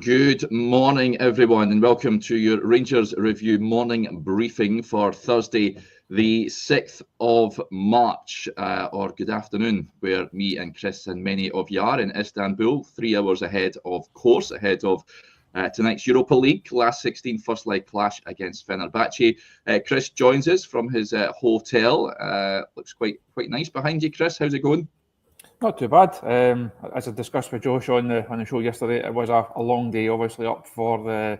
Good morning, everyone, and welcome to your Rangers Review morning briefing for Thursday, the 6th of March, or good afternoon, where me and Chris and many of you are in Istanbul, 3 hours ahead of tonight's Europa League, last 16 first leg clash against Fenerbahce. Chris joins us from his hotel. Looks quite nice behind you, Chris. How's it going? Not too bad. As I discussed with Josh on the show yesterday, it was a long day, obviously up for the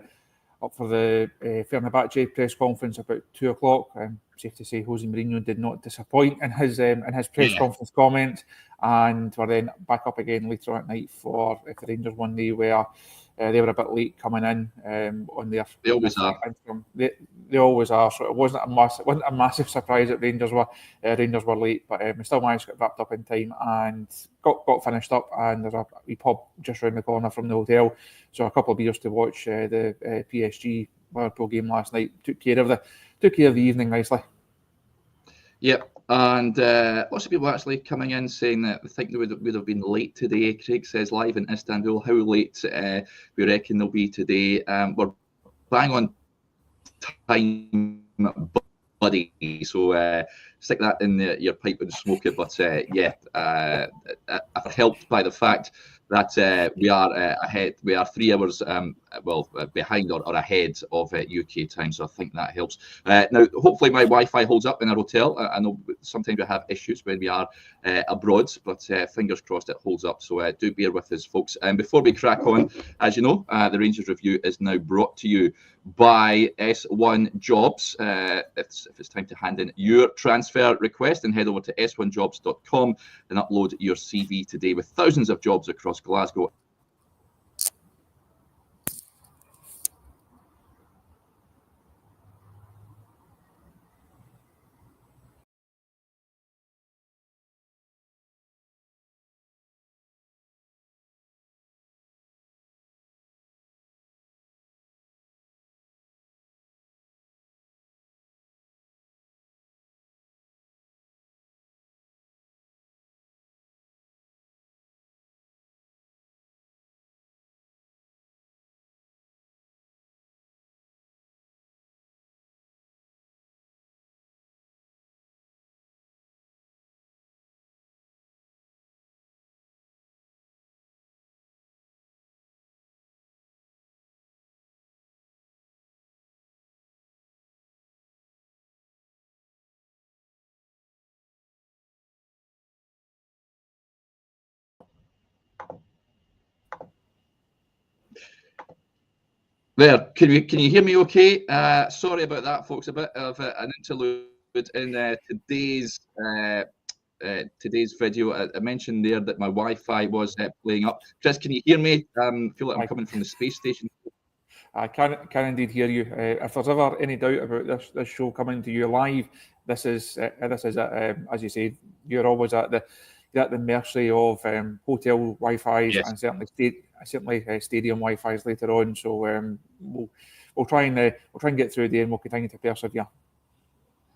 Fenerbahce press conference about 2:00. Safe to say, Jose Mourinho did not disappoint in his press conference comments, and we're then back up again later on at night for if the Rangers won. They were a bit late coming in on their. They always are. They always are. So it wasn't a massive surprise that Rangers were late, but we still managed to get wrapped up in time and got finished up. And there's a wee pub just round the corner from the hotel, so a couple of beers to watch the PSG Liverpool game last night. Took care of the evening nicely. Yep. And lots of people actually coming in saying that they think they would have been late today. Craig says live in Istanbul, how late we reckon they'll be today. We're bang on time, buddy. So stick that in your pipe and smoke it. But helped by the fact that we are ahead. We are 3 hours behind or ahead of UK time, so I think that helps. Now, hopefully my Wi-Fi holds up in our hotel. I know sometimes we have issues when we are abroad, but fingers crossed it holds up, so do bear with us, folks. And before we crack on, as you know, the Rangers Review is now brought to you by S1 Jobs. If it's time to hand in your transfer request, then head over to s1jobs.com and upload your CV today, with thousands of jobs across Glasgow. There, can you hear me okay? Sorry about that, folks. A bit of an interlude in today's video. I mentioned there that my Wi-Fi was playing up. Chris, can you hear me? Feel like I'm coming from the space station. I can indeed hear you. If there's ever any doubt about this show coming to you live, this is it. As you say, you're always at the mercy of hotel Wi-Fi's, yes, and certainly stadium Wi-Fi's later on. So we'll try and get through there, and we'll continue to persevere.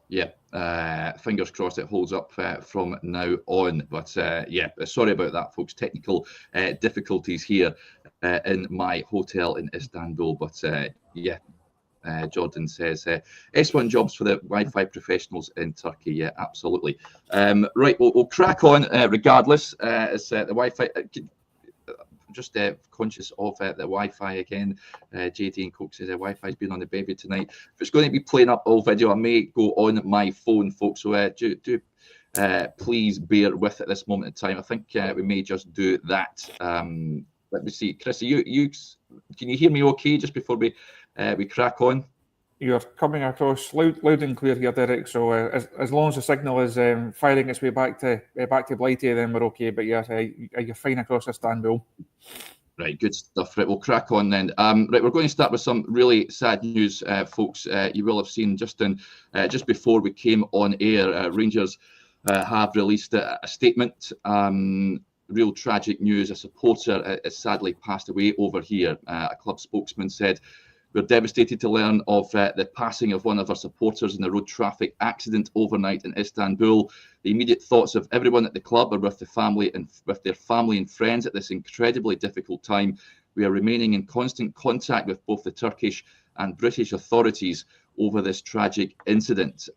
Yeah, fingers crossed it holds up from now on. But sorry about that, folks. Technical difficulties here in my hotel in Istanbul. But Jordan says S1 Jobs for the Wi-Fi professionals in Turkey. Yeah, absolutely. Right, we'll crack on regardless. As the Wi-Fi. Just conscious of the Wi-Fi again. JD and Coke says Wi-Fi's been on the baby tonight. If it's going to be playing up all video, I may go on my phone, folks. So do please bear with at this moment in time. I think we may just do that. Let me see, Chris. You can you hear me okay? Just before we crack on. You're coming across loud and clear here, Derek. So as long as the signal is firing its way back to Blighty, then we're okay. But you're fine across Istanbul. Right, good stuff. Right, we'll crack on then. Right, we're going to start with some really sad news, folks. You will have seen just before we came on air, Rangers have released a statement. Real tragic news. A supporter has sadly passed away over here. A club spokesman said, "We're devastated to learn of the passing of one of our supporters in a road traffic accident overnight in Istanbul. The immediate thoughts of everyone at the club are with their family and friends at this incredibly difficult time. We are remaining in constant contact with both the Turkish and British authorities over this tragic incident.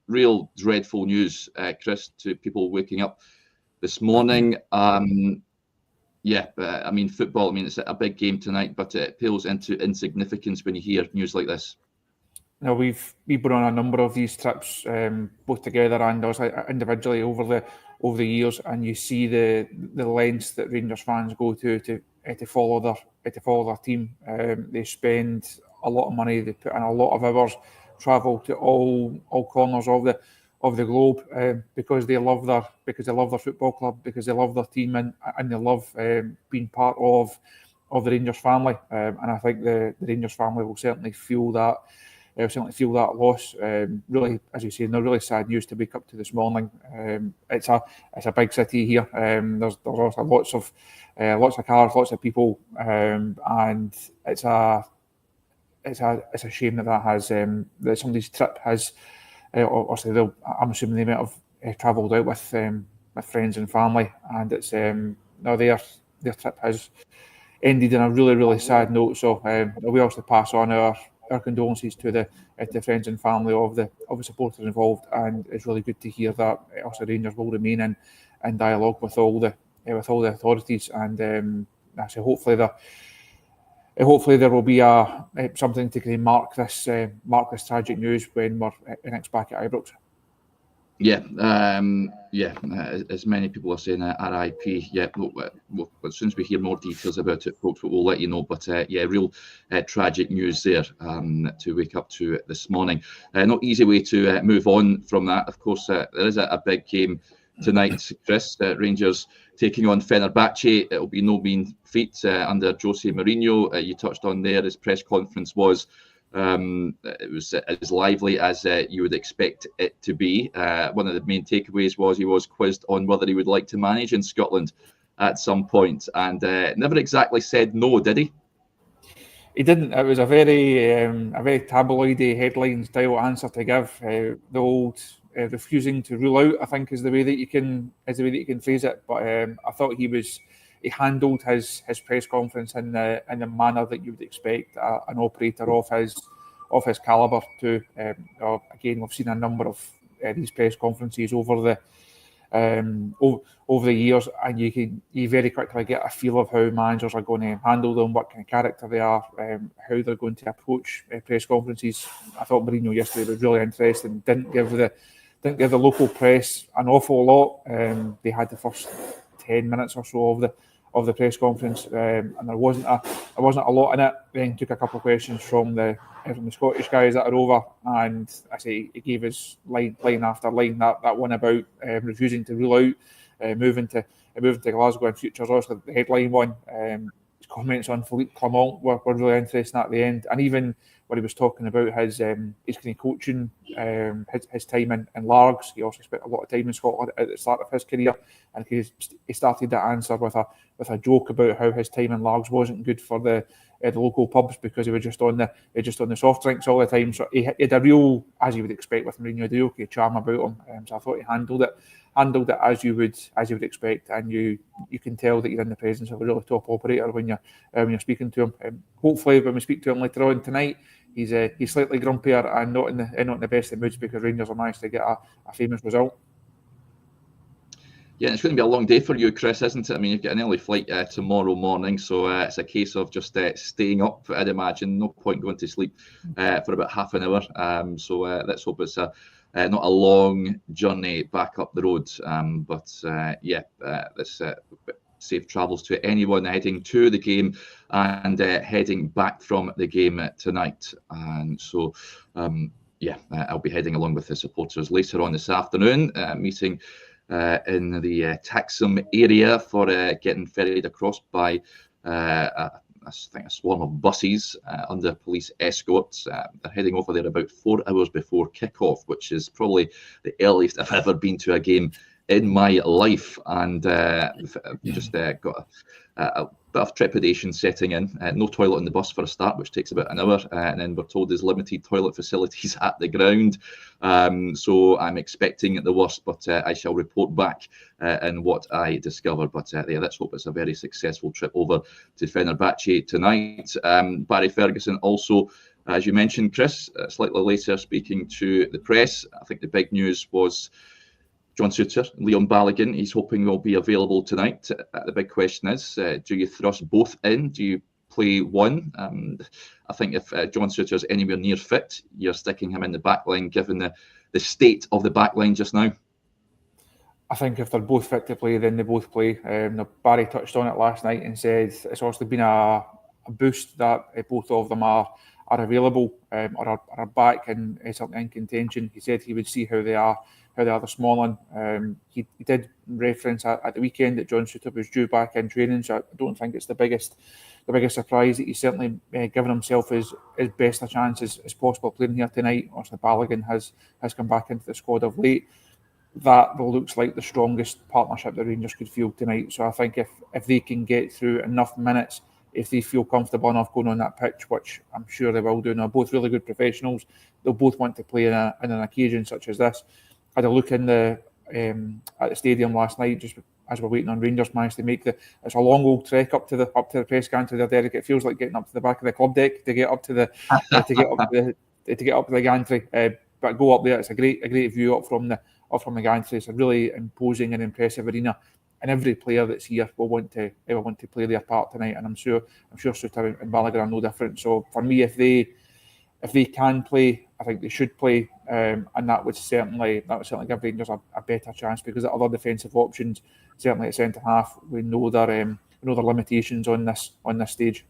Real dreadful news, Chris, to people waking up this morning. I mean, football, I mean, it's a big game tonight, but it pales into insignificance when you hear news like this. Now, we've been on a number of these trips, both together and also individually over the years, and you see the lengths that Rangers fans go to follow their team. They spend a lot of money, they put in a lot of hours, travel to all corners of the globe because they love their football club, because they love their team, and they love being part of the Rangers family. And I think the Rangers family will certainly feel that. Loss. Really, as you say, no, really sad news to wake up to this morning. It's a big city here. There's also lots of cars, lots of people, and it's a shame that has that somebody's trip has. Obviously, I'm assuming they might have travelled out with friends and family, and it's now their trip has ended in a really, really sad note. So we also pass on our condolences to the friends and family of the supporters involved, and it's really good to hear that also Rangers will remain in dialogue with all the authorities, and so hopefully there will be something to kind of mark this tragic news when we're next back at Ibrox. As many people are saying, RIP. As soon as we hear more details about it, folks, we'll let you know. But real tragic news there to wake up to this morning. Not easy way to move on from that. Of course, there is a big game tonight, Chris. Rangers taking on Fenerbahce. It will be no mean feat under Jose Mourinho. You touched on there, his press conference was. It was as lively as you would expect it to be. One of the main takeaways was he was quizzed on whether he would like to manage in Scotland at some point, and never exactly said no, did he? He didn't. It was a very tabloidy headline style answer to give. The old refusing to rule out, I think, is the way that you can phrase it. But I thought he handled his press conference in the manner that you would expect an operator of his calibre to. Again, we've seen a number of these press conferences over the years, and you very quickly get a feel of how managers are going to handle them, what kind of character they are, how they're going to approach press conferences. I thought Mourinho yesterday was really interesting. Didn't give the local press an awful lot. They had the first 10 minutes or so of the press conference, and there wasn't a lot in it. Then took a couple of questions from the Scottish guys that are over, and I say he gave us line after line. That one about refusing to rule out moving to Glasgow in future. Also the headline one. His comments on Philippe Clement were really interesting at the end, and even when he was talking about his kind of coaching, his time in Largs. He also spent a lot of time in Scotland at the start of his career, and he started that answer with a joke about how his time in Largs wasn't good for the local pubs because he was just on the soft drinks all the time. So he had a real, as you would expect with Mourinho, the okay charm about him. So I thought he handled it as you would expect, and you can tell that you're in the presence of a really top operator when you're speaking to him. Hopefully, when we speak to him later on tonight, he's slightly grumpier and not in the best of moods because Rangers have managed to get a famous result. Yeah, it's going to be a long day for you, Chris, isn't it? I mean, you've got an early flight tomorrow morning, so it's a case of just staying up, I'd imagine. No point going to sleep for about half an hour. So let's hope it's not a long journey back up the road. Let's safe travels to anyone heading to the game and heading back from the game tonight. And so, I'll be heading along with the supporters later on this afternoon, meeting in the Taxham area for getting ferried across by I think a swarm of buses under police escorts. They're heading over there about 4 hours before kickoff, which is probably the earliest I've ever been to a game in my life, and just got a bit of trepidation setting in. No toilet on the bus for a start, which takes about an hour, and then we're told there's limited toilet facilities at the ground. So I'm expecting the worst, but I shall report back in what I discover. But yeah, let's hope it's a very successful trip over to Fenerbahce tonight. Barry Ferguson also, as you mentioned, Chris, slightly later speaking to the press. I think the big news was John Souttar, Leon Balogun, he's hoping will be available tonight. The big question is, do you thrust both in? Do you play one? I think if John Souttar's anywhere near fit, you're sticking him in the back line, given the state of the back line just now. I think if they're both fit to play, then they both play. Barry touched on it last night and said it's also been a boost that both of them are available or are back and certainly in contention. He said he would see how they are this morning. He did reference at the weekend that John Souttar was due back in training, so I don't think it's the biggest surprise. That he's certainly given himself his best a chance as possible playing here tonight. Also, Balogun has come back into the squad of late. That looks like the strongest partnership the Rangers could field tonight. So I think if they can get through enough minutes, if they feel comfortable enough going on that pitch, which I'm sure they will do. Now, both really good professionals. They'll both want to play in an occasion such as this. I had a look in at the stadium last night, just as we're waiting on Rangers managed to make it's a long old trek up to the press gantry there, Derek. It feels like getting up to the back of the club deck to get up to the to get up to the gantry. But go up there, it's a great view up from the gantry. It's a really imposing and impressive arena, and every player that's here will want to play their part tonight. And I'm sure Souttar and Balogun are no different. So for me, if they can play, I think they should play, and that would certainly give Rangers a better chance, because the other defensive options, certainly at centre half, we know their limitations on this stage.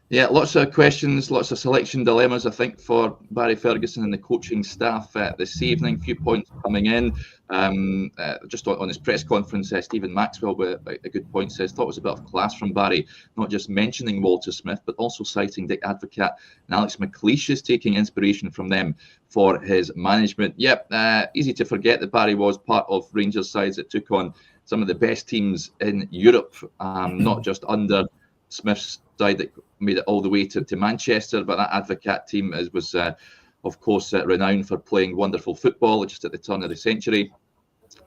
Yeah, lots of questions, lots of selection dilemmas, I think, for Barry Ferguson and the coaching staff this evening. A few points coming in. Just on his press conference, Stephen Maxwell, with a good point, says, thought it was a bit of class from Barry, not just mentioning Walter Smith, but also citing Dick Advocaat and Alex McLeish is taking inspiration from them for his management. Yep, easy to forget that Barry was part of Rangers sides that took on some of the best teams in Europe, not just under Smith's side that made it all the way to Manchester, but that Advocaat team was of course renowned for playing wonderful football just at the turn of the century.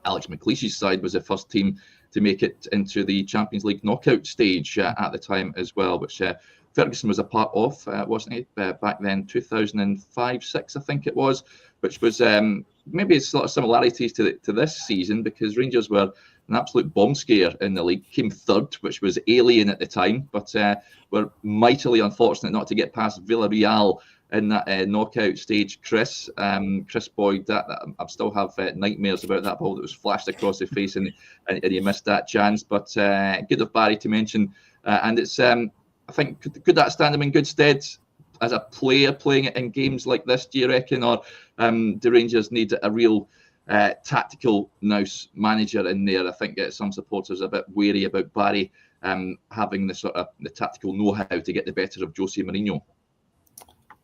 Alex McLeish's side was the first team to make it into the Champions League knockout stage at the time as well, which Ferguson was a part of, wasn't he, back then, 2005-06 I think it was, which was maybe it's a lot of similarities to this season, because Rangers were an absolute bomb scare in the league, came third, which was alien at the time, but were mightily unfortunate not to get past Villarreal in that knockout stage. Chris Boyd, that I still have nightmares about that ball that was flashed across the face, and he missed that chance. But good of Barry to mention, and it's I think could that stand him in good stead as a player playing it in games like this, do you reckon, or do Rangers need a real tactical nous manager in there? I think some supporters are a bit wary about Barry having the tactical know-how to get the better of Jose Mourinho.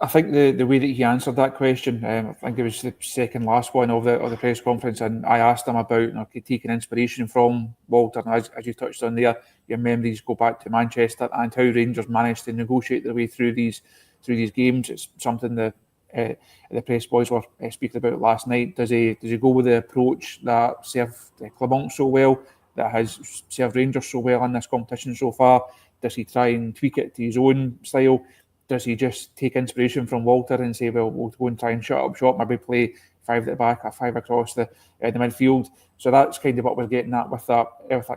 I think the way that he answered that question, I think it was the second last one of the press conference, and I asked him about taking inspiration from Walter. And as you touched on there, your memories go back to Manchester and how Rangers managed to negotiate their way through these games. It's something that the press boys were speaking about last night. Does he go with the approach that served Clement so well, that has served Rangers so well in this competition so far? Does he try and tweak it to his own style? Does he just take inspiration from Walter and say, well, we'll go and try and shut up shop, maybe play 5 at the back or 5 across the midfield? So that's kind of what we're getting at with that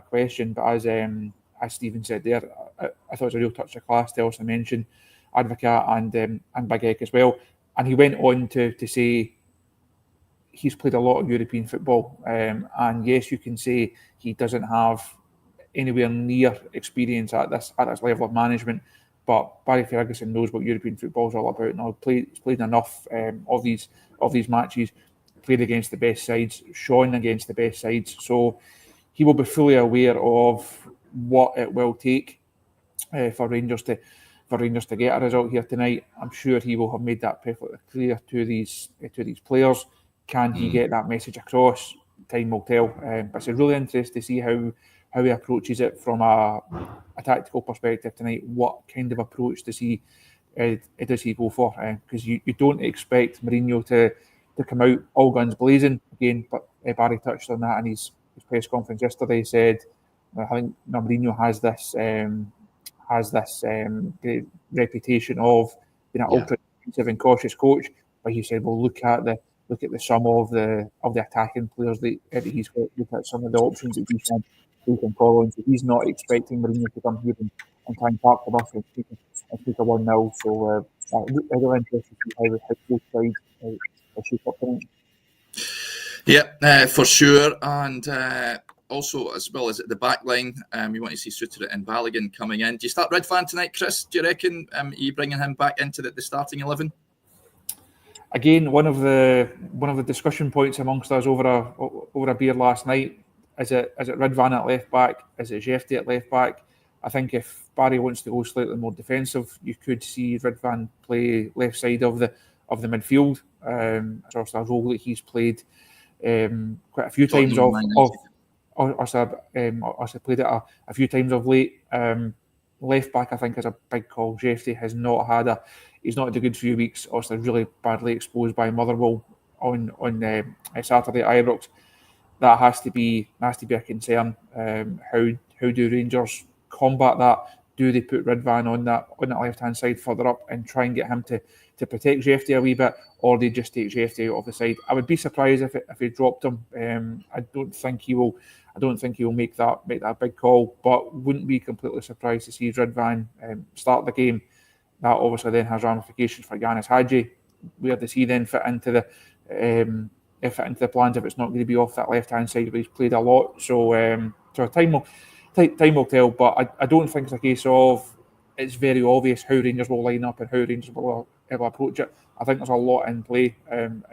question. But as Stephen said there, I thought it was a real touch of class to also mention Advocaat and Big Ek as well. And he went on to say he's played a lot of European football. And yes, you can say he doesn't have anywhere near experience at this level of management. But Barry Ferguson knows what European football is all about. And he's played enough of these matches, played against the best sides, shone against the best sides. So he will be fully aware of what it will take for Rangers to get a result here tonight. I'm sure he will have made that perfectly clear to these players. Can he get that message across? time will tell. But it's really interesting to see how he approaches it from a tactical perspective tonight. What kind of approach does he go for? Because you don't expect Mourinho to come out all guns blazing again. But Barry touched on that in his press conference yesterday. He said, I think Mourinho has this great reputation of being an ultra defensive and cautious coach. But he said, well, look at the sum of the attacking players that he's got. Look at some of the options that he can follow. And so he's not expecting Mourinho to come here and try and park the bus and take a 1-0. So I'm really interested to see how both sides shape up tonight. Yeah, for sure. And also, as well as at the back line, you want to see Suter and Balogun coming in. Do you start Ridvan tonight, Chris? Do you reckon? Are you bringing him back into the starting 11? Again, one of the discussion points amongst us over a beer last night, is it Ridvan at left back? Is it Jefte at left back? I think if Barry wants to go slightly more defensive, you could see Ridvan play left side of the midfield. It's also a role that he's played quite a few times played it a few times of late. Left back, I think, is a big call. Jefte has not had he's not had a good few weeks. Also, really badly exposed by Motherwell on Saturday at Ibrox. That has to be a concern. How do Rangers combat that? Do they put Ridvan on that left hand side further up and try and get him to protect Jefte a wee bit, or they just take Jefte off the side? I would be surprised if he dropped him. I don't think he will make that big call, but wouldn't be completely surprised to see Ridvan start the game. That obviously then has ramifications for Yanis Hadji. Where does he then fit into the plans if it's not going to be off that left hand side where he's played a lot? So time will tell, but I don't think it's a case of it's very obvious how Rangers will line up and how Rangers will approach it. I think there's a lot in play, and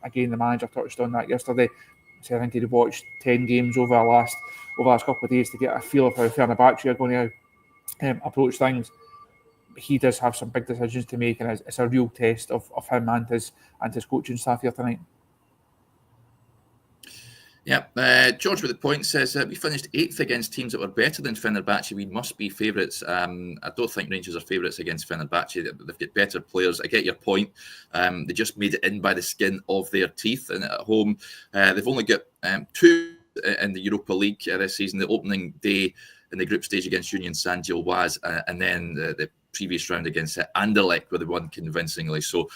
again the manager touched on that yesterday. So I think he'd watched 10 games over the last couple of days to get a feel of how Fenerbahce are going to approach things. He does have some big decisions to make, and it's a real test of him and his coaching staff here tonight. Yeah, George with the point says we finished 8th against teams that were better than Fenerbahce. We must be favourites. I don't think Rangers are favourites against Fenerbahce. They've got better players. I get your point. They just made it in by the skin of their teeth. And at home, they've only got 2 in the Europa League this season. The opening day in the group stage against Union Saint-Gilloise, and then the previous round against Anderlecht, where they won convincingly. So.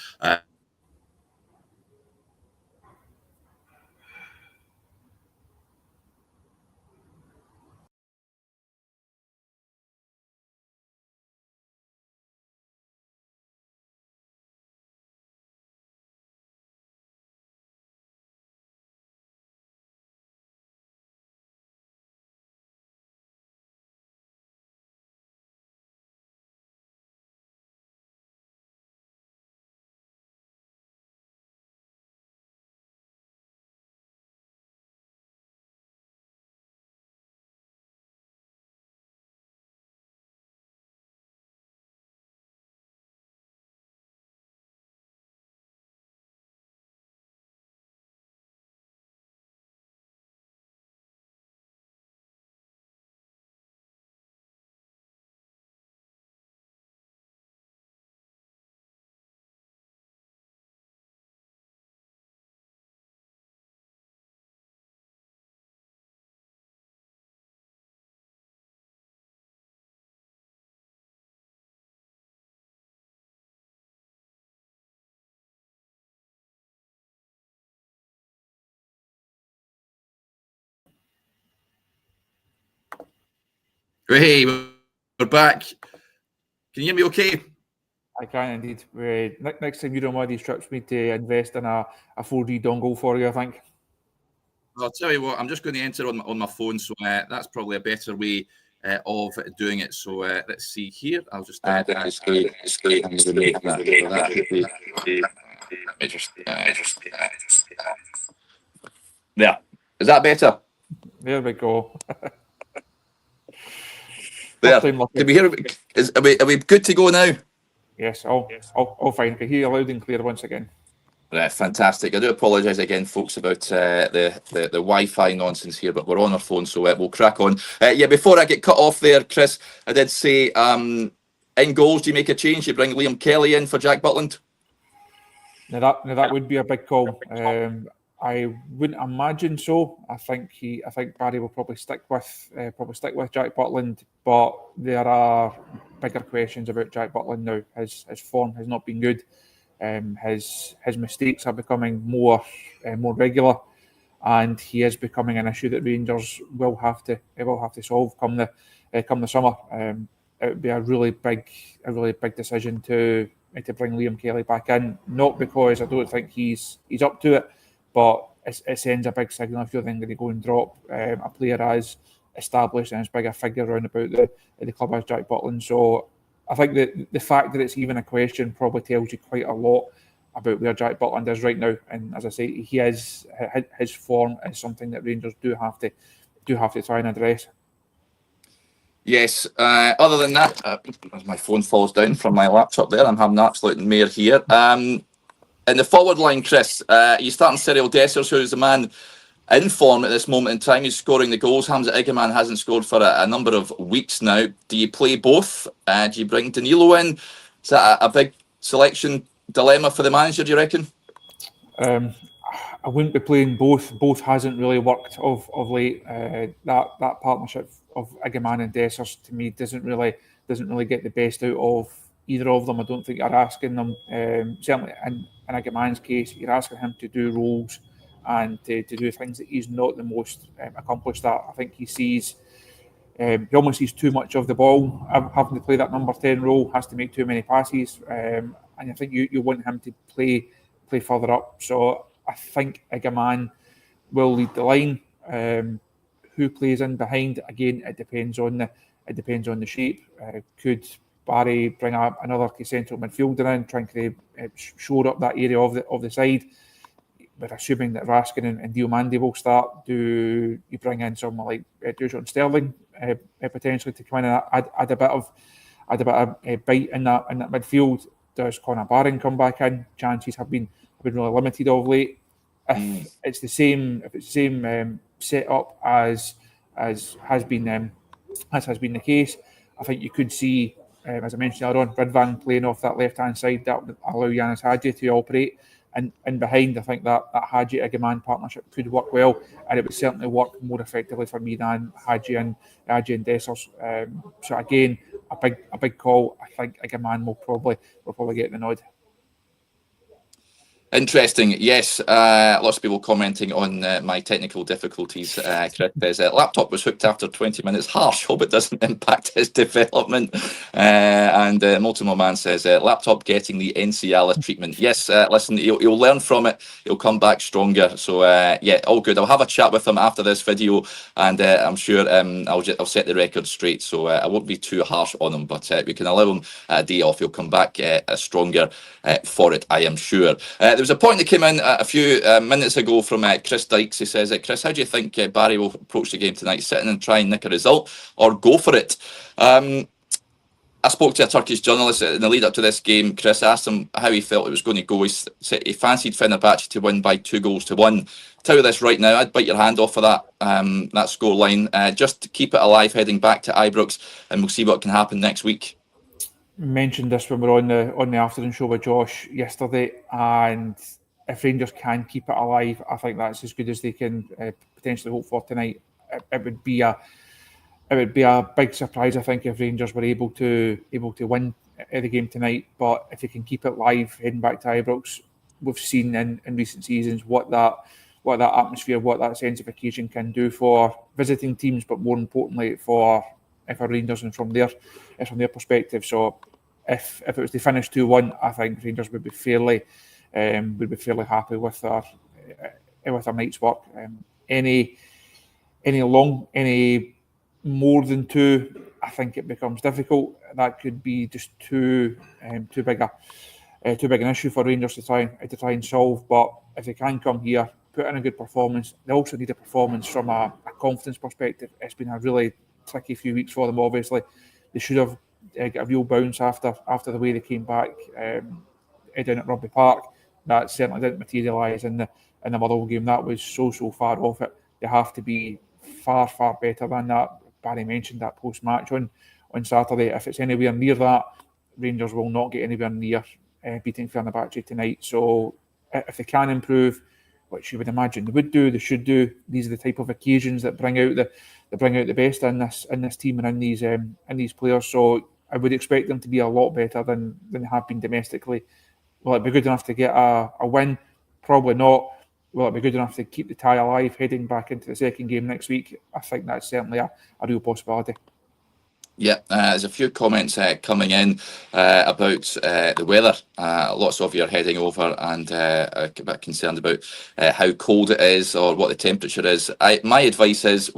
Hey, we're back. Can you hear me okay? I can indeed. Next time you're on one of these trips, we need to invest in a 4G dongle for you, I think. I'll tell you what, I'm just going to enter on my phone, so that's probably a better way of doing it. So let's see here. I'll just there. Is that better? There we go. There. Can we hear it? Are we good to go now? Yes, all fine. I can hear you loud and clear once again. Fantastic. I do apologise again, folks, about the Wi-Fi nonsense here, but we're on our phone, so we'll crack on. Before I get cut off there, Chris, I did say in goals, do you make a change? You bring Liam Kelly in for Jack Butland? Now that would be a big call. I wouldn't imagine so. I think Barry will probably stick with Jack Butland, but there are bigger questions about Jack Butland now. His form has not been good. His mistakes are becoming more regular, and he is becoming an issue that Rangers will have to solve come the summer. It would be a really big decision to bring Liam Kelly back in, not because I don't think he's up to it, but it sends a big signal if you're then going to go and drop a player as established and as big a figure around about the club as Jack Butland. So I think that the fact that it's even a question probably tells you quite a lot about where Jack Butland is right now. And as I say, his form is something that Rangers do have to try and address. Yes. Other than that, as my phone falls down from my laptop there, I'm having an absolute mare here. In the forward line, Chris, you starting Cyril Dessers, who's the man in form at this moment in time. He's scoring the goals. Hamza Igaman hasn't scored for a number of weeks now. Do you play both? Do you bring Danilo in? Is that a big selection dilemma for the manager, do you reckon? I wouldn't be playing both. Both hasn't really worked of late. That partnership of Igaman and Dessers to me doesn't really get the best out of either of them. I don't think you're asking them. Certainly in Igaman's case, you're asking him to do roles and to do things that he's not the most accomplished at. I think he almost sees too much of the ball, having to play that number 10 role, has to make too many passes, and I think you want him to play further up. So I think Igaman will lead the line. Who plays in behind? Again, it depends on the shape. Could Barry bring up another central midfielder in, trying to shore up that area of the side? But assuming that Raskin and Diomande will start, do you bring in someone like Dujon Sterling potentially to come in and add a bit of bite in that midfield? Does Conor Barron come back in? Chances have been really limited of late. If it's the same setup as has been the case, I think you could see, as I mentioned earlier on, Ridvan playing off that left hand side. That would allow Yanis Hadji to operate. And behind, I think that Hadji Igaman partnership could work well, and it would certainly work more effectively for me than Hadji and Dessers. So again, a big call. I think Igaman will probably get the nod. Interesting. Yes, lots of people commenting on my technical difficulties. Chris says laptop was hooked after 20 minutes. Harsh. Hope it doesn't impact his development. And Multiple Man says laptop getting the NC treatment. Yes, listen, he'll learn from it. He'll come back stronger. So yeah, all good. I'll have a chat with him after this video, and I'm sure I'll set the record straight. So I won't be too harsh on him, but we can allow him a day off. He'll come back stronger for it, I am sure. There was a point that came in a few minutes ago from Chris Dykes. He says, Chris, how do you think Barry will approach the game tonight? Sit in and try and nick a result, or go for it? I spoke to a Turkish journalist in the lead up to this game. Chris asked him how he felt it was going to go. He said he fancied Fenerbahce to win by 2-1. Tell you this right now, I'd bite your hand off for that score line. Just to keep it alive heading back to Ibrox, and we'll see what can happen next week. Mentioned this when we were on the afternoon show with Josh yesterday, and if Rangers can keep it alive, I think that's as good as they can potentially hope for tonight. It would be a big surprise, I think, if Rangers were able to win the game tonight. But if they can keep it live heading back to Ibrox, we've seen in recent seasons what that atmosphere, what that sense of occasion can do for visiting teams, but more importantly for Rangers and from their perspective. So if it was to finish 2-1, I think Rangers would be fairly happy with their night's work. Any more than 2, I think it becomes difficult. That could be just too big an issue for Rangers to try and solve. But if they can come here, put in a good performance, they also need a performance from a confidence perspective. It's been a really tricky few weeks for them. Obviously, they should have got a real bounce after the way they came back down at Rugby Park. that certainly didn't materialise in the Motherwell game. That was so far off it. They have to be far better than that. Barry mentioned that post-match on Saturday. If it's anywhere near that, Rangers will not get anywhere near beating Fenerbahce tonight. So if they can improve, which you would imagine they would do, they should do. These are the type of occasions that bring out the best in this team and in these players. So I would expect them to be a lot better than they have been domestically. Will it be good enough to get a win? Probably not. Will it be good enough to keep the tie alive heading back into the second game next week? I think that's certainly a real possibility. Yeah, there's a few comments coming in about the weather. Lots of you are heading over and a bit concerned about how cold it is or what the temperature is. My advice is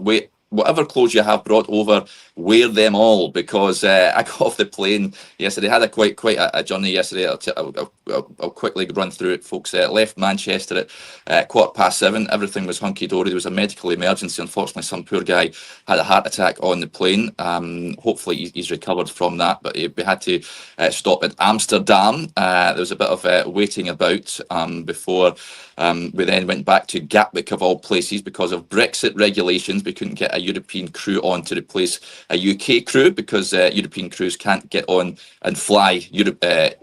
whatever clothes you have brought over, wear them all, because I got off the plane yesterday. Had quite a journey yesterday. I'll quickly run through it, folks. Left Manchester at 7:15. Everything was hunky-dory. There was a medical emergency. Unfortunately, some poor guy had a heart attack on the plane. Hopefully he's recovered from that, but we had to stop at Amsterdam. There was a bit of waiting about before we then went back to Gatwick, of all places, because of Brexit regulations. We couldn't get a European crew on to replace a UK crew, because European crews can't get on and fly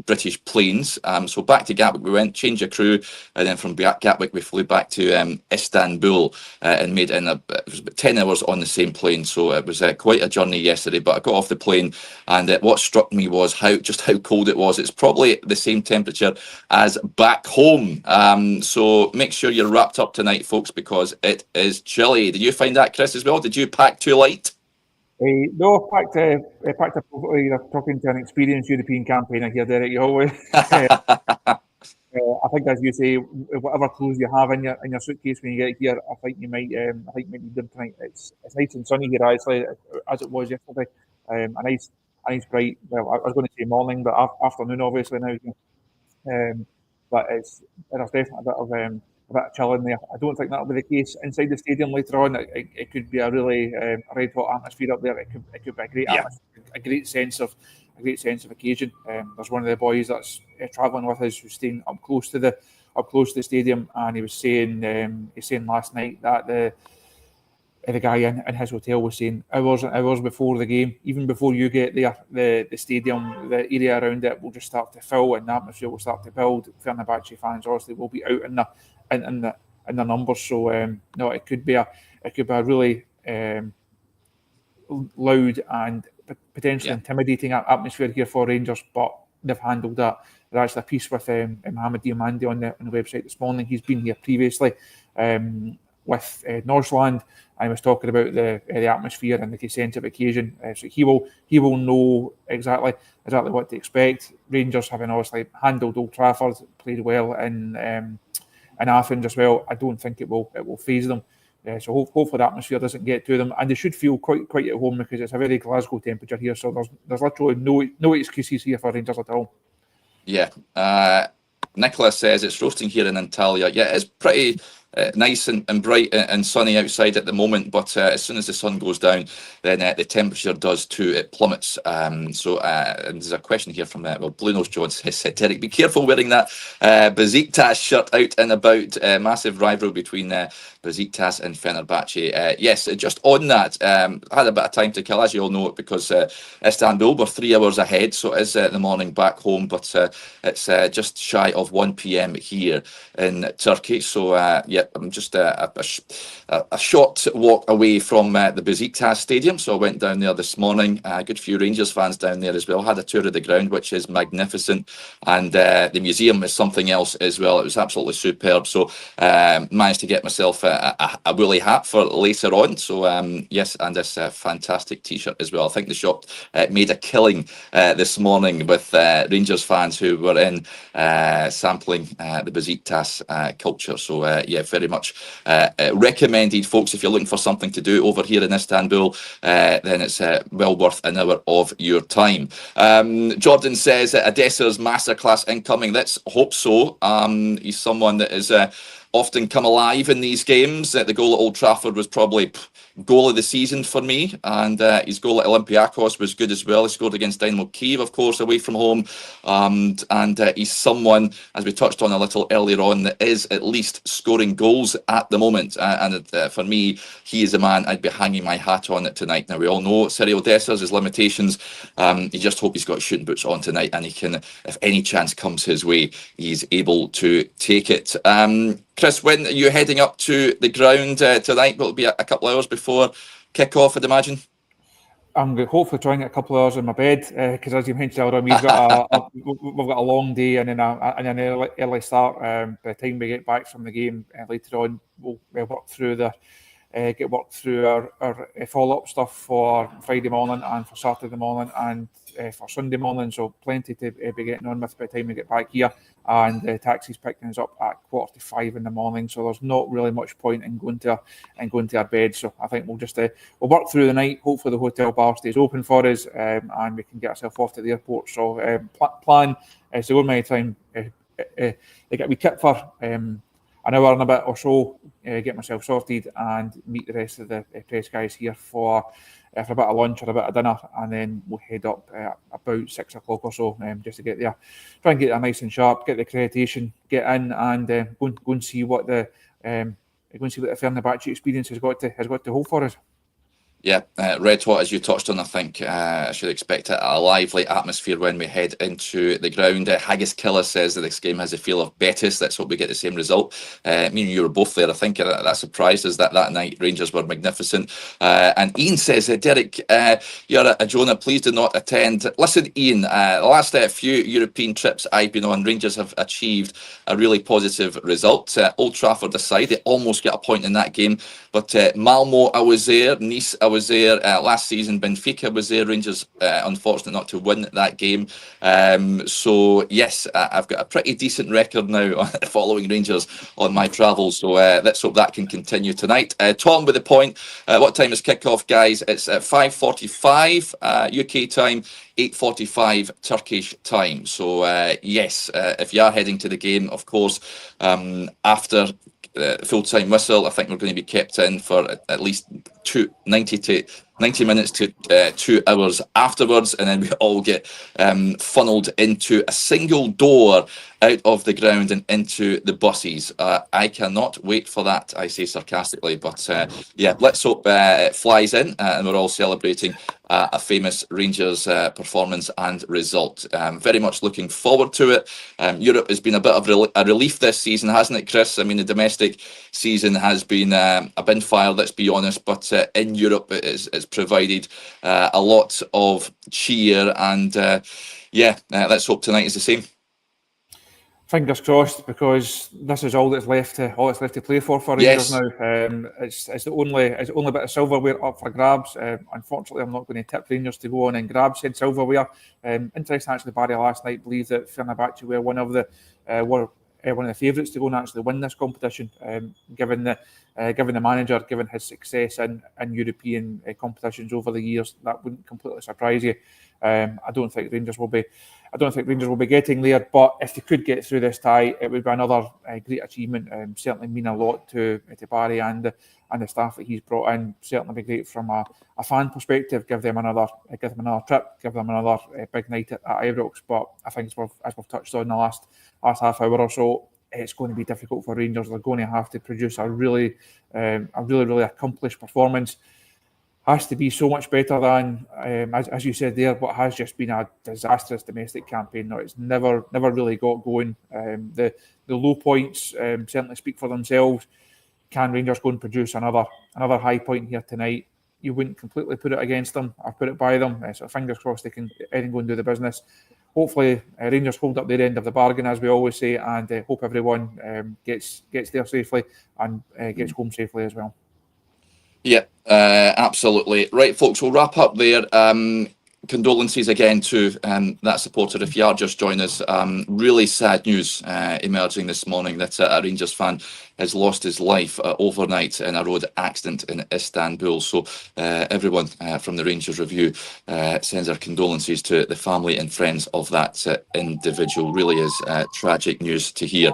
British planes. So back to Gatwick we went, changed a crew, and then from Gatwick we flew back to Istanbul and made it was about 10 hours on the same plane. So it was quite a journey yesterday, but I got off the plane, and what struck me was how cold it was. It's probably the same temperature as back home. So make sure you're wrapped up tonight, folks, because it is chilly. Did you find that, Chris, as well? Did you pack too light? No, I packed appropriately. You're talking to an experienced European campaigner here, Derek. You always, I think, as you say, whatever clothes you have in your suitcase when you get here, I think you might need them tonight. It's nice and sunny here, actually, as it was yesterday. A nice bright. Well, I was going to say morning, but afternoon, obviously now. But there's definitely a bit of chill in there. I don't think that'll be the case inside the stadium later on. It could be a really red hot atmosphere up there. It could be a great atmosphere, a great sense of occasion. There's one of the boys that's travelling with us who's staying up close to the stadium, and he was saying last night that the guy in his hotel was saying hours before the game, even before you get there, the stadium, the area around it will just start to fill and the atmosphere will start to build. Fenerbahce fans obviously will be out in the numbers. So no, it could be a really loud and potentially intimidating atmosphere here for Rangers, but they've handled that. There's actually a piece with Mohamed Diamandi on the website this morning. He's been here previously with Northland, and he was talking about the atmosphere and the sense of occasion. So he will know exactly what to expect. Rangers, having obviously handled Old Trafford, played well in Athens as well, I don't think it will faze them. So hopefully the atmosphere doesn't get to them, and they should feel quite at home, because it's a very Glasgow temperature here. So there's literally no excuses here for Rangers at all. Yeah. Nicholas says it's roasting here in Antalya. Yeah, it's pretty nice and bright and sunny outside at the moment, but as soon as the sun goes down, then the temperature does too. It plummets. And there's a question here from Blue Nose Jones says, Derek, be careful wearing that Besiktas shirt out and about. Massive rivalry between Besiktas and Fenerbahce. Yes, just on that, I had a bit of time to kill, as you all know, because Istanbul were 3 hours ahead, so it is the morning back home, but it's just shy of 1 p.m. here in Turkey. So I'm just a short walk away from the Besiktas stadium, so I went down there this morning. A good few Rangers fans down there as well. Had a tour of the ground, which is magnificent, and the museum is something else as well. It was absolutely superb. So managed to get myself a woolly hat for later on. So yes, and this fantastic t-shirt as well. I think the shop made a killing this morning with Rangers fans who were in sampling the Besiktas culture. So yeah, very much recommended, folks. If you're looking for something to do over here in Istanbul, then it's well worth an hour of your time. Jordan says Odessa's masterclass incoming. Let's hope so. He's someone that is often come alive in these games. The goal at Old Trafford was probably goal of the season for me, and his goal at Olympiacos was good as well. He scored against Dynamo Kiev, of course, away from home, and he's someone, as we touched on a little earlier on, that is at least scoring goals at the moment, and for me, he is a man I'd be hanging my hat on tonight. Now, we all know Serie Odessa's his limitations. You just hope he's got shooting boots on tonight, and he can, if any chance comes his way, he's able to take it. Chris, when are you heading up to the ground tonight? Will it be a couple of hours before kick-off, I'd imagine? I'm hopefully trying to get a couple of hours in my bed, because as you mentioned earlier, we've got a long day and then an early start. By the time we get back from the game later on, we'll work through our follow-up stuff for Friday morning and for Saturday morning and for Sunday morning. So plenty to be getting on with by the time we get back here. And taxis picking us up at 4:45 in the morning. So there's not really much point in going to our bed. So I think we'll just we'll work through the night. Hopefully the hotel bar stays open for us, and we can get ourselves off to the airport. So plan is to go many time. They get me kit for an hour and a bit or so, get myself sorted and meet the rest of the press guys here for a bit of lunch or a bit of dinner, and then we'll head up about 6 o'clock or so, just to get there, try and get there nice and sharp, get the accreditation, get in, and go and see what the Fenerbahce experience has got to hold for us. Yeah, red hot, as you touched on. I think I should expect a lively atmosphere when we head into the ground. Haggis Killer says that this game has a feel of Betis. Let's hope we get the same result. Me and you were both there. I think that surprised us that night. Rangers were magnificent. And Ian says, Derek, you're a Jonah. Please do not attend. Listen, Ian, the last few European trips I've been on, Rangers have achieved a really positive result. Old Trafford aside, they almost get a point in that game. But Malmo, I was there. Nice, I was there last season. Benfica was there. Rangers, unfortunate not to win that game. So yes, I've got a pretty decent record now following Rangers on my travels. So let's hope that can continue tonight. Tom with the point. What time is kickoff, guys? It's at 5:45 UK time, 8:45 Turkish time. So yes, if you are heading to the game, of course, after full-time whistle, I think we're going to be kept in for at least 90 minutes to 2 hours afterwards, and then we all get funneled into a single door out of the ground and into the buses. I cannot wait for that, I say sarcastically, but yeah, let's hope it flies in and we're all celebrating a famous Rangers performance and result. Very much looking forward to it. Europe has been a bit of a relief this season, hasn't it, Chris? I mean, the domestic season has been a bin fire, let's be honest, but in Europe it's provided a lot of cheer, and yeah, let's hope tonight is the same. Fingers crossed, because this is all that's left to play for Rangers now. It's the only bit of silverware up for grabs. Unfortunately, I'm not going to tip Rangers to go on and grab said silverware. Interesting, actually, Barry last night believed that Fenerbahce were one of the favourites to go and actually win this competition, given the manager, given his success in European competitions over the years. That wouldn't completely surprise you. I don't think Rangers will be getting there, but if they could get through this tie, it would be another great achievement. Certainly mean a lot to Barry and the staff that he's brought in. Certainly be great from a fan perspective. Give them another trip, give them another big night at Ibrox. But I think, as we've touched on the last half hour or so, it's going to be difficult for Rangers. They're going to have to produce a really accomplished performance. Has to be so much better than, as you said there, what has just been a disastrous domestic campaign. No, it's never really got going. The low points certainly speak for themselves. Can Rangers go and produce another high point here tonight? You wouldn't completely put it against them or put it by them. So fingers crossed they can go and do the business. Hopefully Rangers hold up their end of the bargain, as we always say, and hope everyone gets there safely and gets home safely as well. Yeah, absolutely. Right, folks, we'll wrap up there. Condolences again to that supporter if you are just joining us. Really sad news emerging this morning that a Rangers fan has lost his life overnight in a road accident in Istanbul. So everyone from the Rangers Review sends our condolences to the family and friends of that individual. Really is tragic news to hear.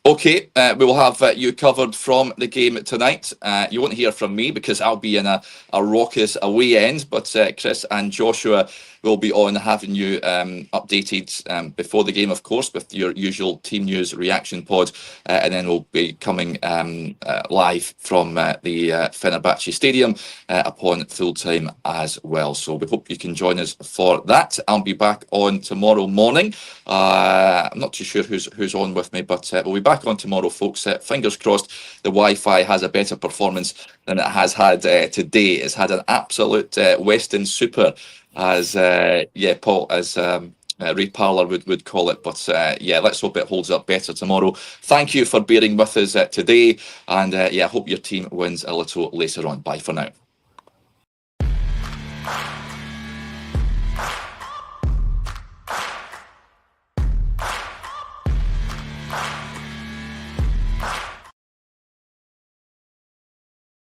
Okay, we will have you covered from the game tonight. You won't hear from me because I'll be in a raucous away end, but Chris and Joshua will be on having you updated before the game, of course, with your usual team news reaction pod, and then we'll be coming live from the Fenerbahce Stadium upon full time as well. So we hope you can join us for that. I'll be back on tomorrow morning. I'm not too sure who's on with me, but we'll be back on tomorrow, folks. Fingers crossed the Wi-Fi has a better performance than it has had today. It's had an absolute Western super, as Paul, as Ray Parlour would call it. But let's hope it holds up better tomorrow. Thank you for bearing with us today, and I hope your team wins a little later on. Bye for now.